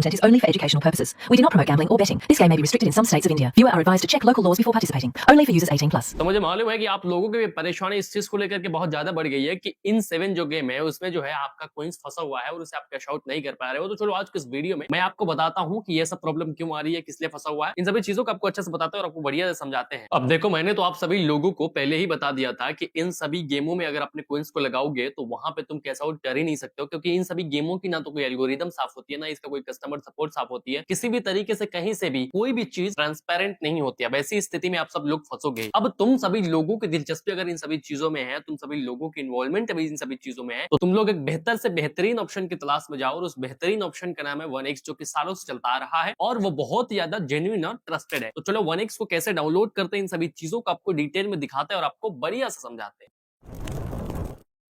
content is only for educational purposes. We do not promote gambling or betting. This game may be restricted in some states of India. Viewer are advised to check local laws before participating. Only for users 18+. तो मुझे मालूम है कि आप लोगों की भी परेशानी इस चीज को लेकर के बहुत ज्यादा बढ़ गई है कि इन 7 जो गेम है उसमें जो है आपका कॉइंस फंसा हुआ है और उसे आप कैश आउट नहीं कर पा रहे हो। तो चलो आज के इस वीडियो में मैं आपको बताता हूं कि ये सब प्रॉब्लम क्यों आ रही है, किस लिए फंसा हुआ है, इन सभी चीजों को आपको अच्छे से बताते हैं और आपको बढ़िया से समझाते हैं। अब देखो, मैंने तो आप सभी लोगों को पहले ही बता दिया था कि इन सभी गेमों में अगर अपने कॉइंस को लगाओगे तो वहां पे तुम कैश आउट कर ही नहीं सकते हो, क्योंकि इन सभी गेमों की ना तो कोई एल्गोरिदम साफ होती है, ना इसका कोई कस्टमर सपोर्ट साफ होती है, किसी भी तरीके से कहीं से भी कोई भी चीज ट्रांसपेरेंट नहीं होती है। वैसी स्थिति में आप सब लोग फंसोगे। अब तुम सभी लोगों की दिलचस्पी अगर इन सभी चीजों में है, तुम सभी लोगों की इन्वॉल्वमेंट अभी इन सभी चीजों में है, तो तुम लोग एक बेहतर से बेहतरीन ऑप्शन की तलाश में जाओ और उस बेहतरीन ऑप्शन का नाम है 1x, जो कि सालों से चलता आ रहा है और वो बहुत ही ज्यादा जेन्युइन और ट्रस्टेड है। तो चलो 1x को कैसे डाउनलोड करते हैं, इन सभी चीजों को आपको डिटेल में दिखाते हैं और आपको बढ़िया से समझाते हैं।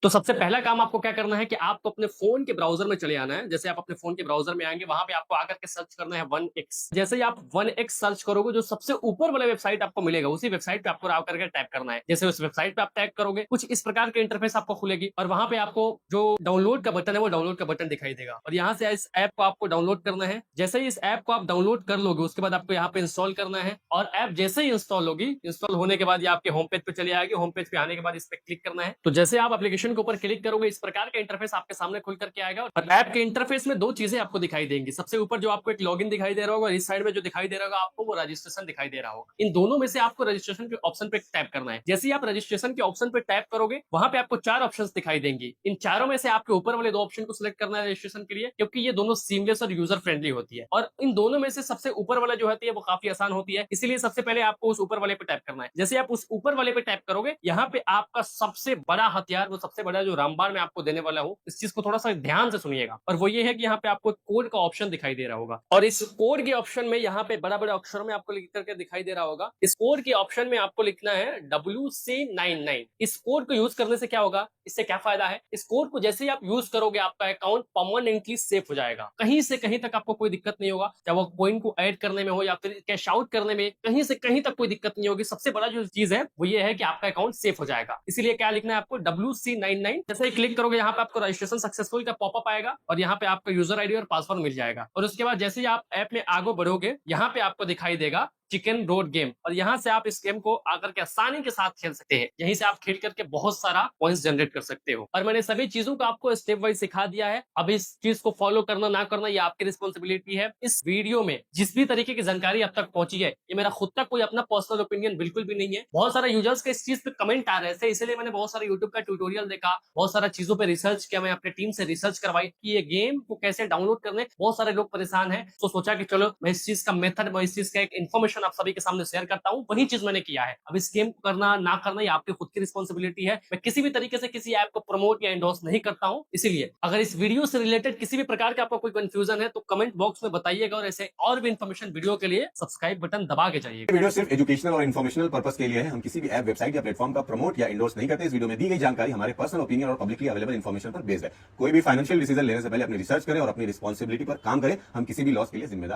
तो सबसे पहला काम आपको क्या करना है कि आपको अपने फोन के ब्राउजर में चले आना है। जैसे आप अपने फोन के ब्राउजर में आएंगे, वहां पे आपको आकर के सर्च करना है 1x। जैसे ही आप 1x सर्च करोगे, जो सबसे ऊपर वाला वेबसाइट आपको मिलेगा, उसी वेबसाइट पे आपको आकर के टाइप करना है। जैसे उस वेबसाइट पे आप टाइप करोगे, कुछ इस प्रकार के इंटरफेस आपको खुलेगी और वहां पे आपको जो डाउनलोड का बटन है वो डाउनलोड का बटन दिखाई देगा और यहाँ से इस ऐप को आपको डाउनलोड करना है। जैसे ही इस ऐप को आप डाउनलोड कर लोगे, उसके बाद आपको यहाँ पे इंस्टॉल करना है और ऐप जैसे ही इंस्टॉल होगी, इंस्टॉल होने के बाद ये आपके होम पेज पे चली आएगी। होम पेज पे आने के बाद इस पे क्लिक करना है। तो जैसे आप एप्लीकेशन के ऊपर क्लिक करोगे, इस प्रकार का इंटरफेस आपके सामने खुल करके आएगा और ऐप के इंटरफेस में दो चीजें आपको दिखाई देंगी। सबसे ऊपर जो आपको एक लॉगिन दिखाई दे रहा होगा और इस साइड में जो दिखाई दे रहा होगा आपको वो रजिस्ट्रेशन दिखाई दे रहा होगा। इन दोनों में से आपको रजिस्ट्रेशन के ऑप्शन पे टैप करना है। जैसे ही आप रजिस्ट्रेशन के ऑप्शन पे टैप करोगे, वहां पे आपको 4 ऑप्शंस दिखाई देंगी। इन चारों में से आपके ऊपर वाले 2 ऑप्शन को सिलेक्ट करना है रजिस्ट्रेशन के लिए, क्योंकि ये दोनों सीमलेस और यूजर फ्रेंडली होती है और इन दोनों में से सबसे ऊपर वाला जो होती है वो काफी आसान होती है। इसीलिए सबसे पहले आपको उस ऊपर वाले पे टैप करना है। जैसे आप उस ऊपर वाले पे टैप करोगे, यहाँ पे आपका सबसे बड़ा हथियार, वो सबसे बड़ा जो रामबाण मैं आपको देने वाला हूँ, इस चीज को थोड़ा सा ध्यान से सुनिएगा। और वो ये है कि यहाँ पे आपको कोड का ऑप्शन दिखाई दे रहा होगा और इस कोड के ऑप्शन में यहाँ पे बड़ा बड़ा अक्षरों में आपको लिख करके दिखाई दे रहा होगा। इस कोड के ऑप्शन में आपको लिखना है WC99। इस कोड को यूज करने से क्या होगा, इससे क्या फायदा है? इस कोड को जैसे ही आप यूज करोगे, आपका अकाउंट परमानेंटली सेफ हो जाएगा। कहीं से कहीं तक आपको कोई दिक्कत नहीं होगा, चाहे वो कॉइन को ऐड करने में हो या फिर कैश आउट करने में, कहीं से कहीं तक कोई दिक्कत नहीं होगी। सबसे बड़ा जो चीज है वो ये है कि आपका अकाउंट सेफ हो जाएगा। इसीलिए क्या लिखना है आपको, WC99। जैसे ही क्लिक करोगे, यहाँ पे आपको रजिस्ट्रेशन सक्सेसफुल का पॉपअप आएगा और यहाँ पे आपका यूजर आईडी और पासवर्ड मिल जाएगा। और उसके बाद जैसे ही आप ऐप में आगे बढ़ोगे, यहाँ पे आपको दिखाई देगा चिकन रोड गेम और यहाँ से आप इस गेम को आकर के आसानी के साथ खेल सकते हैं। यहीं से आप खेल करके बहुत सारा पॉइंट्स जनरेट कर सकते हो और मैंने सभी चीजों को आपको स्टेप वाइज सिखा दिया है। अब इस चीज को फॉलो करना ना करना ये आपकी रिस्पॉन्सिबिलिटी है। इस वीडियो में जिस भी तरीके की जानकारी अब तक पहुंची है, ये मेरा खुद का कोई अपना पर्सनल ओपिनियन बिल्कुल भी नहीं है। बहुत सारे यूजर्स के इस चीज पे कमेंट आ रहे थे, इसलिए मैंने बहुत सारे यूट्यूब का ट्यूटोरियल देखा, बहुत सारा चीजों पर रिसर्च किया। मैं अपने टीम से रिसर्च करवाई कि ये गेम को कैसे डाउनलोड करने। बहुत सारे लोग परेशान है, तो सोचा कि चलो मैं इस चीज का मेथड, मैं इस चीज का एक इन्फॉर्मेशन आप सभी के सामने शेयर करता हूं। वही चीज मैंने किया है। अब इस गेम को करना ना करना ये आपकी खुद की रिस्पॉन्सिबिलिटी है। मैं किसी भी तरीके से किसी ऐप को प्रमोट या एंडोर्स नहीं करता हूं। इसीलिए अगर इस वीडियो से रिलेटेड किसी भी प्रकार का आपको कोई कंफ्यूजन है तो कमेंट बॉक्स में बताइएगा और ऐसे और भी इन्फॉर्मेशन वीडियो के लिए सब्सक्राइब बटन दबा के जाइए। वीडियो सिर्फ एजुकेशनल और इन्फॉर्मेशनल पर्पस के लिए है। हम किसी भी ऐप, वेबसाइट या प्लेटफॉर्म का प्रमोट या एंडोर्स नहीं करते। इस वीडियो में दी गई जानकारी हमारे पर्सनल ओपिनियन और पब्लिकली अवेलेबल इन्फॉर्मेशन पर बेस्ड है। कोई भी फाइनेंशियल डिसीजन लेने से पहले अपनी रिसर्च करें और अपनी रिस्पॉन्सिबिलिटी पर काम करें। हम किसी भी लॉस के लिए जिम्मेदार